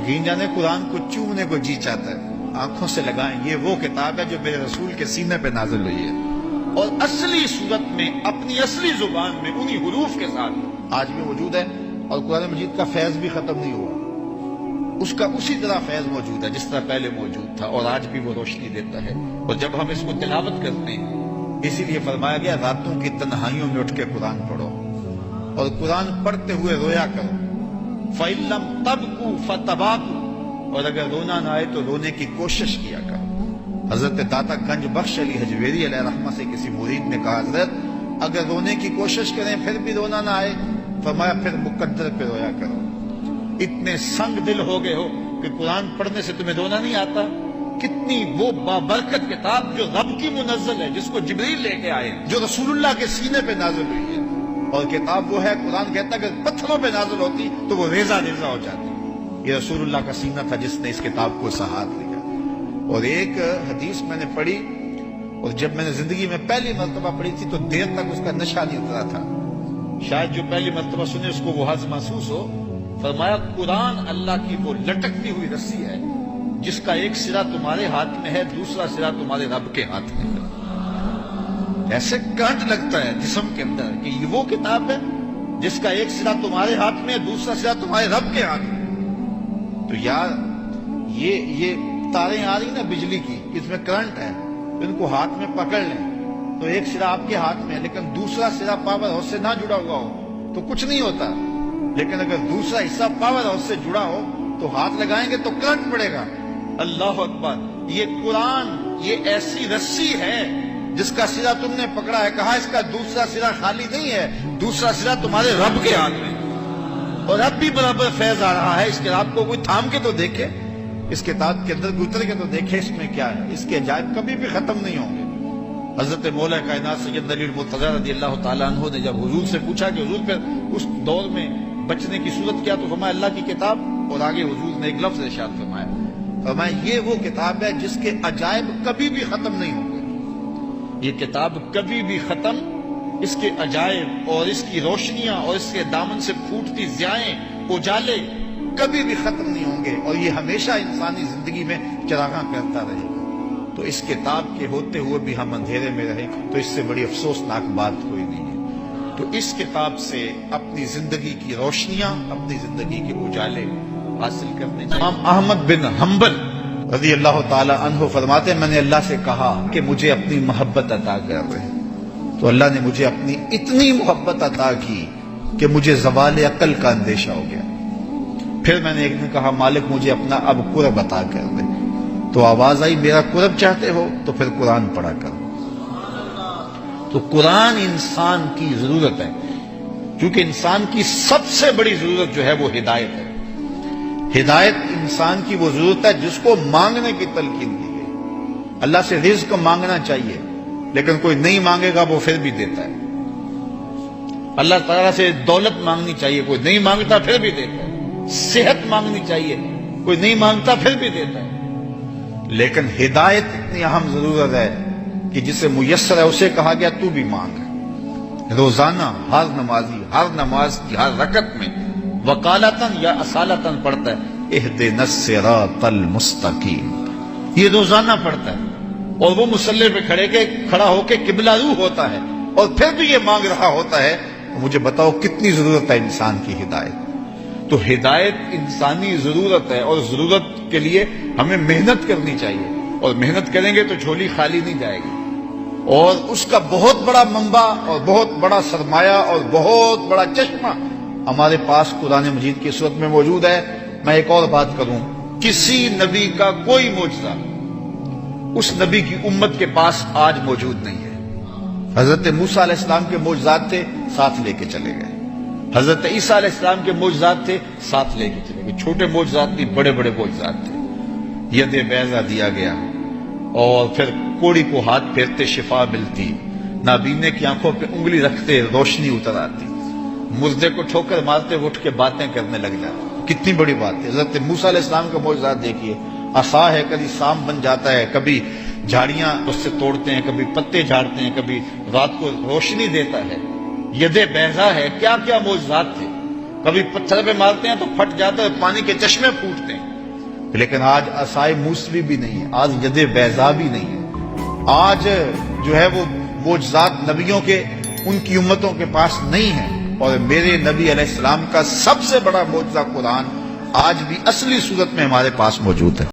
یقین جانے قرآن کو چومنے کو جی چاہتا ہے، آنکھوں سے لگائیں، یہ وہ کتاب ہے جو میرے رسول کے سینے پہ نازل ہوئی ہے، اور اصلی صورت میں اپنی اصلی زبان میں انہی حروف کے ساتھ آج بھی موجود ہے، اور قرآن مجید کا فیض بھی ختم نہیں ہوا، اس کا اسی طرح فیض موجود ہے جس طرح پہلے موجود تھا، اور آج بھی وہ روشنی دیتا ہے۔ اور جب ہم اس کو تلاوت کرتے ہیں، اسی لیے فرمایا گیا راتوں کی تنہائیوں میں اٹھ کے قرآن پڑھو، اور قرآن پڑھتے ہوئے رویا کرو، فَإِن لَمْ تَبْكُوا فَتَبَاكُوا، اور اگر رونا نہ آئے تو رونے کی کوشش کیا کرو۔ حضرت داتا گنج بخش علی حجویری علیہ رحمہ سے کسی مرید نے کہا، حضرت اگر رونے کی کوشش کریں پھر بھی رونا نہ آئے، فرمایا پھر مقدر پہ رویا کرو۔ اتنے سنگ دل ہو گئے ہو کہ قرآن پڑھنے سے تمہیں رونا نہیں آتا؟ کتنی وہ بابرکت کتاب جو رب کی منزل ہے، جس کو جبریل لے کے آئے، جو رسول اللہ کے سینے پہ نازل ہوئی ہے، اور کتاب وہ ہے، قرآن کہتا ہے کہ پتھروں پہ نازل ہوتی تو وہ ریزہ ریزہ ہو جاتی۔ یہ رسول اللہ کا سینہ تھا جس نے اس کتاب کو سہار لیا۔ اور ایک حدیث میں نے پڑھی، اور جب میں نے زندگی میں پہلی مرتبہ پڑھی تھی تو دیر تک اس کا نشہ نہیں اترا تھا، شاید جو پہلی مرتبہ سنے اس کو وہ حظ محسوس ہو۔ فرمایا قرآن اللہ کی وہ لٹکتی ہوئی رسی ہے جس کا ایک سرا تمہارے ہاتھ میں ہے، دوسرا سرا تمہارے رب کے ہاتھ میں ہے۔ ایسے کرنٹ لگتا ہے جسم کے اندر کہ یہ وہ کتاب ہے جس کا ایک سرا تمہارے ہاتھ میں ہے، دوسرا سرا تمہارے رب کے ہاتھ میں۔ تو یار یہ تاریں آ رہی نا بجلی کی، اس میں کرنٹ ہے، ان کو ہاتھ میں پکڑ لیں تو ایک سرا آپ کے ہاتھ میں ہے، لیکن دوسرا سرا پاور ہاؤس سے نہ جڑا ہوا ہو تو کچھ نہیں ہوتا، لیکن اگر دوسرا حصہ پاور ہاؤس سے جڑا ہو تو ہاتھ لگائیں گے تو کرنٹ پڑے گا۔ اللہ اکبر! یہ قرآن یہ ایسی رسی ہے جس کا سرا تم نے پکڑا ہے، کہا اس کا دوسرا سرا خالی نہیں ہے، دوسرا سرا تمہارے رب کے ہاتھ میں، اور اب بھی برابر فیض آ رہا ہے۔ اس کتاب کو کوئی تھام کے تو دیکھے، اس کتاب کے اندر گزر کے تو دیکھے اس میں کیا ہے۔ اس کے عجائب کبھی بھی ختم نہیں ہوں گے۔ حضرت مولا کائنات سید علی المرتضیٰ رضی اللہ تعالیٰ عنہ نے جب حضور سے پوچھا کہ حضور پھر اس دور میں بچنے کی صورت کیا، تو فرمایا اللہ کی کتاب، اور آگے حضور نے ایک لفظ ارشاد فرمایا، فرمایا یہ وہ کتاب ہے جس کے عجائب کبھی بھی ختم نہیں ہوں گے۔ یہ کتاب کبھی بھی ختم، اس کے عجائب اور اس کی روشنیاں اور اس کے دامن سے پھوٹتی ضیائیں، اجالے کبھی بھی ختم نہیں ہوں گے، اور یہ ہمیشہ انسانی زندگی میں چراغاں کرتا رہے گا۔ تو اس کتاب کے ہوتے ہوئے بھی ہم اندھیرے میں رہیں تو اس سے بڑی افسوسناک بات کوئی نہیں ہے۔ تو اس کتاب سے اپنی زندگی کی روشنیاں، اپنی زندگی کے اجالے حاصل کرنے چاہیے۔ امام احمد بن حنبل رضی اللہ تعالی عنہ فرماتے ہیں، میں نے اللہ سے کہا کہ مجھے اپنی محبت عطا کر دے، تو اللہ نے مجھے اپنی اتنی محبت عطا کی کہ مجھے زوال عقل کا اندیشہ ہو گیا۔ پھر میں نے ایک دن کہا مالک مجھے اپنا اب قرب عطا کر دے، تو آواز آئی میرا قرب چاہتے ہو تو پھر قرآن پڑھا کرو۔ تو قرآن انسان کی ضرورت ہے، کیونکہ انسان کی سب سے بڑی ضرورت جو ہے وہ ہدایت ہے۔ ہدایت انسان کی وہ ضرورت ہے جس کو مانگنے کی تلقین دی گئی۔ اللہ سے رزق مانگنا چاہیے، لیکن کوئی نہیں مانگے گا وہ پھر بھی دیتا ہے۔ اللہ تعالیٰ سے دولت مانگنی چاہیے، کوئی نہیں مانگتا پھر بھی دیتا ہے۔ صحت مانگنی چاہیے، کوئی نہیں مانگتا پھر بھی دیتا ہے۔ لیکن ہدایت اتنی اہم ضرورت ہے کہ جسے میسر ہے اسے کہا گیا تو بھی مانگ۔ روزانہ ہر نمازی ہر نماز کی ہر رکعت میں وقالتاً یا اصالتاً پڑھتا ہے اہدنا الصراط المستقیم، یہ روزانہ پڑھتا ہے، اور وہ مصلی پہ کھڑا ہو کے قبلہ رو ہوتا ہے، اور پھر بھی یہ مانگ رہا ہوتا ہے۔ مجھے بتاؤ کتنی ضرورت ہے انسان کی ہدایت۔ تو ہدایت انسانی ضرورت ہے، اور ضرورت کے لیے ہمیں محنت کرنی چاہیے، اور محنت کریں گے تو جھولی خالی نہیں جائے گی۔ اور اس کا بہت بڑا منبع اور بہت بڑا سرمایہ اور بہت بڑا چشمہ ہمارے پاس قرآن مجید کی صورت میں موجود ہے۔ میں ایک اور بات کروں، کسی نبی کا کوئی معجزہ اس نبی کی امت کے پاس آج موجود نہیں ہے۔ حضرت موسیٰ علیہ السلام کے معجزات تھے، ساتھ لے کے چلے گئے۔ حضرت عیسیٰ علیہ السلام کے معجزات تھے، ساتھ لے کے چلے گئے۔ چھوٹے معجزات نہیں، بڑے بڑے معجزات تھے۔ ید بیضا دیا گیا، اور پھر کوڑی کو ہاتھ پھیرتے شفا ملتی، نابینے کی آنکھوں پہ انگلی رکھتے روشنی اتر آتی، مردے کو ٹھوکر مارتے اٹھ کے باتیں کرنے لگ جاتے۔ کتنی بڑی بات ہے۔ حضرت موسیٰ علیہ السلام کا معجزات دیکھیے، عصا ہے کبھی سام بن جاتا ہے، کبھی جھاڑیاں اس سے توڑتے ہیں، کبھی پتے جھاڑتے ہیں، کبھی رات کو روشنی دیتا ہے۔ ید بیضا ہے، کیا کیا معجزات تھے۔ کبھی پتھر پہ مارتے ہیں تو پھٹ جاتا ہے، پانی کے چشمے پھوٹتے ہیں۔ لیکن آج عصائے موسوی بھی نہیں ہے، آج ید بیضا بھی نہیں ہے، آج جو ہے وہ معجزات نبیوں کے ان کی امتوں کے پاس نہیں ہے، اور میرے نبی علیہ السلام کا سب سے بڑا معجزہ قرآن آج بھی اصلی صورت میں ہمارے پاس موجود ہے۔